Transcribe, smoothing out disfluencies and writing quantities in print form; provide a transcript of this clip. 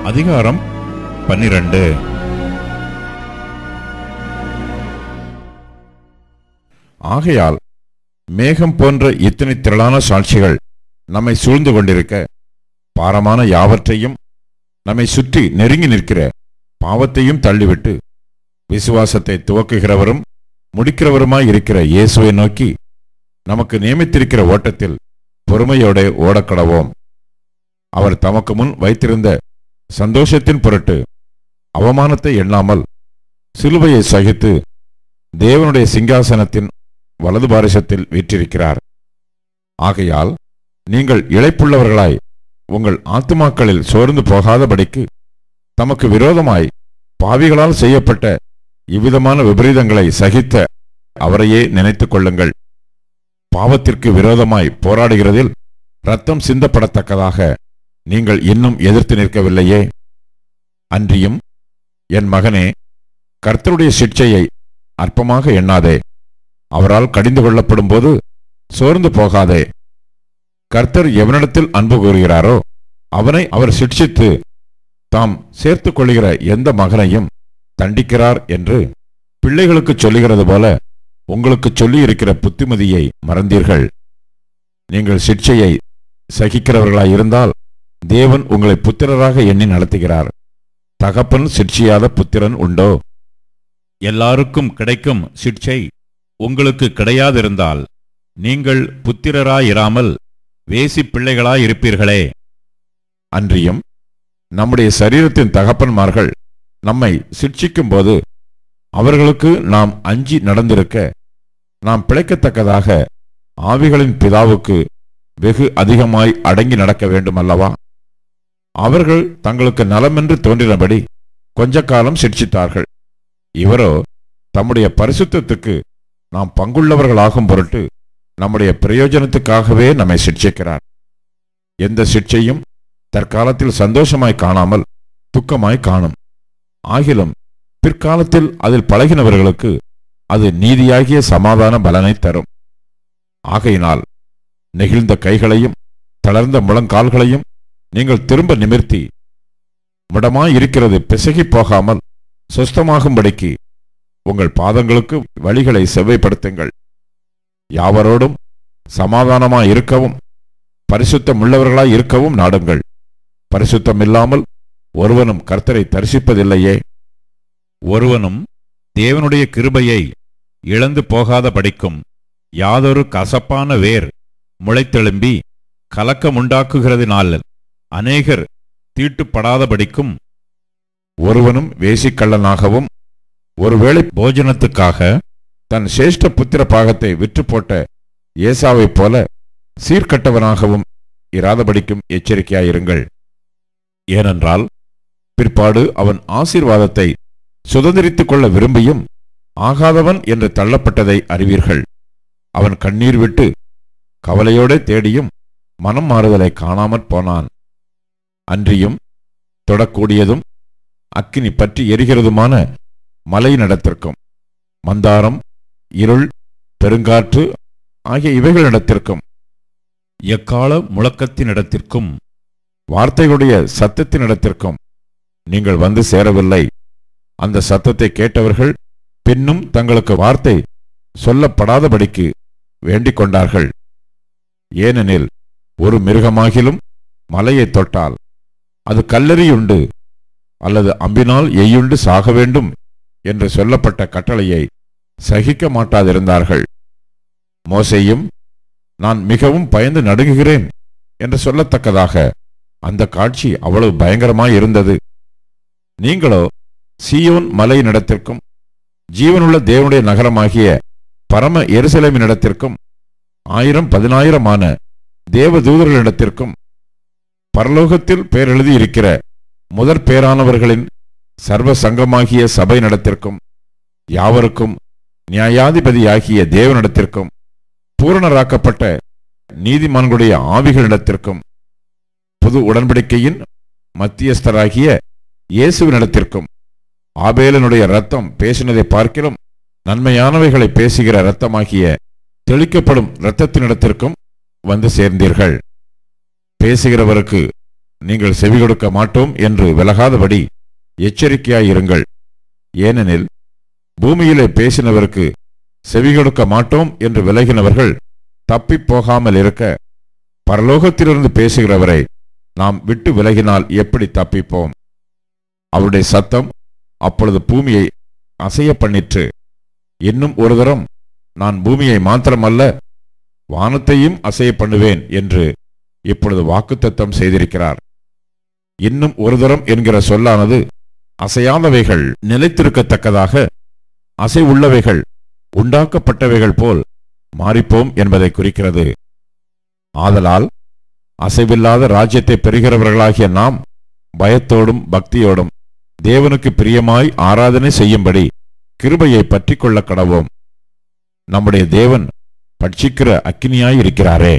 அதிகாரம் 12. ஆகையால் மேகம் போன்ற இத்தனை திரளான சாட்சிகள் நம்மை சூழ்ந்து கொண்டிருக்க, பாரமான யாவற்றையும் நம்மை சுற்றி நெருங்கி நிற்கிற பாவத்தையும் தள்ளிவிட்டு, விசுவாசத்தை துவக்குகிறவரும் முடிக்கிறவருமாய் இருக்கிற இயேசுவை நோக்கி நமக்கு நியமித்திருக்கிற ஓட்டத்தில் பொறுமையோட ஓடக்கடவோம். அவர் தமக்கு முன் வைத்திருந்த சந்தோஷத்தின் பொருட்டு அவமானத்தை எண்ணாமல் சிலுவையை சகித்து தேவனுடைய சிங்காசனத்தின் வலது பாரிசத்தில் வீற்றிருக்கிறார். ஆகையால் நீங்கள் இளைப்புள்ளவர்களாய் உங்கள் ஆத்துமாக்களில் சோர்ந்து போகாதபடிக்கு தமக்கு விரோதமாய் பாவிகளால் செய்யப்பட்ட இவ்விதமான விபரீதங்களை சகித்த அவரையே நினைத்துக் கொள்ளுங்கள். பாவத்திற்கு விரோதமாய் போராடுகிறதில் இரத்தம் சிந்தப்படத்தக்கதாக நீங்கள் இன்னும் எதிர்த்து நிற்கவில்லையே. அன்றியும் என் மகனே, கர்த்தருடைய சிட்சையை அற்பமாக எண்ணாதே. அவரால் கடிந்து கொள்ளப்படும் போது சோர்ந்து போகாதே. கர்த்தர் எவனிடத்தில் அன்பு கூறுகிறாரோ அவனை அவர் சிட்சித்து தாம் சேர்த்துக் கொள்ளுகிற எந்த மகனையும் தண்டிக்கிறார் என்று பிள்ளைகளுக்கு சொல்லுகிறது போல உங்களுக்கு சொல்லி இருக்கிற புத்திமதியை மறந்தீர்கள். நீங்கள் சிட்சையை சகிக்கிறவர்களாயிருந்தால் தேவன் உங்களை புத்திரராக எண்ணி நடத்துகிறார். தகப்பன் சிட்சியாத புத்திரன் உண்டோ? எல்லாருக்கும் கிடைக்கும் சிட்சை உங்களுக்கு கிடையாதிருந்தால் நீங்கள் புத்திரராயிராமல் வேசி பிள்ளைகளாயிருப்பீர்களே. அன்றியும் நம்முடைய சரீரத்தின் தகப்பன்மார்கள் நம்மை சிட்சிக்கும் போது அவர்களுக்கு நாம் அஞ்சி நடந்திருக்க, நாம் பிழைக்கத்தக்கதாக ஆவிகளின் பிதாவுக்கு வெகு அதிகமாய் அடங்கி நடக்க வேண்டும் அல்லவா? அவர்கள் தங்களுக்கு நலமென்று தோன்றினபடி கொஞ்ச காலம் சிட்சித்தார்கள். இவரோ தம்முடைய பரிசுத்தத்துக்கு நாம் பங்குள்ளவர்களாகும் பொருட்டு நம்முடைய பிரயோஜனத்துக்காகவே நம்மை சிட்சிக்கிறார். எந்த சிட்சையும் தற்காலத்தில் சந்தோஷமாய் காணாமல் துக்கமாய் காணும். ஆகிலும் பிற்காலத்தில் அதில் பழகினவர்களுக்கு அது நீதியாகிய சமாதான பலனை தரும். ஆகையினால் நெகிழ்ந்த கைகளையும் தளர்ந்த முழங்கால்களையும் நீங்கள் திரும்ப நிமிர்த்தி, முடமாயிருக்கிறது பிசகி போகாமல் சுஸ்தமாகும்படிக்கு உங்கள் பாதங்களுக்கு வழிகளை செவ்வைப்படுத்துங்கள். யாவரோடும் சமாதானமாய் இருக்கவும் பரிசுத்தமுள்ளவர்களாய் இருக்கவும் நாடுங்கள். பரிசுத்தமில்லாமல் ஒருவனும் கர்த்தரை தரிசிப்பதில்லையே. ஒருவனும் தேவனுடைய கிருபையை இழந்து போகாத படிக்கும் யாதொரு கசப்பான வேர் முளைத்தெழும்பி கலக்கமுண்டாக்குகிறதினால் அநேகர் தீட்டுப்படாதபடிக்கும், ஒருவனும் வேசிக்கள்ளனாகவும் ஒருவேளை போஜனத்துக்காக தன் சேஷ்ட புத்திர பாகத்தை விற்று போட்ட ஏசாவைப் போல சீர்கட்டவனாகவும் இராதபடிக்கும் எச்சரிக்கையாயிருங்கள். ஏனென்றால் பிற்பாடு அவன் ஆசீர்வாதத்தை சுதந்திரித்துக் கொள்ள விரும்பியும் ஆகாதவன் என்று தள்ளப்பட்டதை அறிவீர்கள். அவன் கண்ணீர் விட்டு கவலையோட தேடியும் மனம் மாறுதலை காணாமற் போனான். அன்றியும் தொடக்கூடியதும் அக்கினி பற்றி எரிகிறதுமான மலை நடத்திற்கும், மந்தாரம், இருள், பெருங்காற்று ஆகிய இவைகளிடத்திற்கும், எக்கால முழக்கத்தினிடத்திற்கும், வார்த்தைகளுடைய சத்தத்தினிடத்திற்கும் நீங்கள் வந்து சேரவில்லை. அந்த சத்தத்தை கேட்டவர்கள் பின்னும் தங்களுக்கு வார்த்தை சொல்லப்படாதபடிக்கு வேண்டிக் கொண்டார்கள். ஏனெனில் ஒரு மிருகமாகிலும் மலையை தொட்டால் அது கல்லெறியுண்டு அல்லது அம்பினால் எய்யுண்டு சாக வேண்டும் என்று சொல்லப்பட்ட கட்டளையை சகிக்க மாட்டாதிருந்தார்கள். மோசேயும் நான் மிகவும் பயந்து நடுங்குகிறேன் என்று சொல்லத்தக்கதாக அந்த காட்சி அவ்வளவு பயங்கரமாயிருந்தது. நீங்களோ சீயோன் மலையினிடத்திற்கும் ஜீவனுள்ள தேவனுடைய நகரமாகிய பரம எருசலேமினிடத்திற்கும் 1000-10,000 தேவதூதர்களிடத்திற்கும் பரலோகத்தில் பேர் எழுதியிருக்கிற முதற் பேரானவர்களின் சர்வ சங்கமாகிய சபை நடத்திற்கும், யாவருக்கும் நியாயாதிபதியாகிய தேவனிடத்திற்கும், பூரணராக்கப்பட்ட நீதிமான்களுடைய ஆவிகளிடத்திற்கும், புது உடன்படிக்கையின் மத்தியஸ்தராகிய இயேசுவினிடத்திற்கும், ஆபேலனுடைய இரத்தம் பேசினதை பார்க்கிலும் நன்மையானவைகளை பேசுகிற இரத்தமாகிய தெளிக்கப்படும் இரத்தத்தினிடத்திற்கும் வந்து சேர்ந்தீர்கள். பேசுகிறவருக்கு நீங்கள் செவி கொடுக்க மாட்டோம் என்று விலகாதபடி எச்சரிக்கையாயிருங்கள். ஏனெனில் பூமியிலே பேசினவருக்கு செவி கொடுக்க மாட்டோம் என்று விலகினவர்கள் தப்பிப் போகாமல் இருக்க, பரலோகத்திலிருந்து பேசுகிறவரை நாம் விட்டு விலகினால் எப்படி தப்பிப்போம்? அவருடைய சத்தம் அப்பொழுது பூமியை அசைய பண்ணிற்று. இன்னும் ஒரு தரம் நான் பூமியை மாத்திரமல்ல வானத்தையும் அசைய பண்ணுவேன் என்று இப்பொழுது வாக்குத்தத்தம் செய்திருக்கிறார். இன்னும் ஒரு தரம் என்கிற சொல்லானது அசையாதவைகள் நிலைத்திருக்கத்தக்கதாக அசை உள்ளவைகள் உண்டாக்கப்பட்டவைகள் போல் மாறிப்போம் என்பதை குறிக்கிறது. ஆதலால் அசைவில்லாத ராஜ்யத்தை பெறுகிறவர்களாகிய நாம் பயத்தோடும் பக்தியோடும் தேவனுக்கு பிரியமாய் ஆராதனை செய்யும்படி கிருபையை பற்றி கொள்ள கடவோம். நம்முடைய தேவன் பட்சிக்கிற அக்கினியாய் இருக்கிறாரே.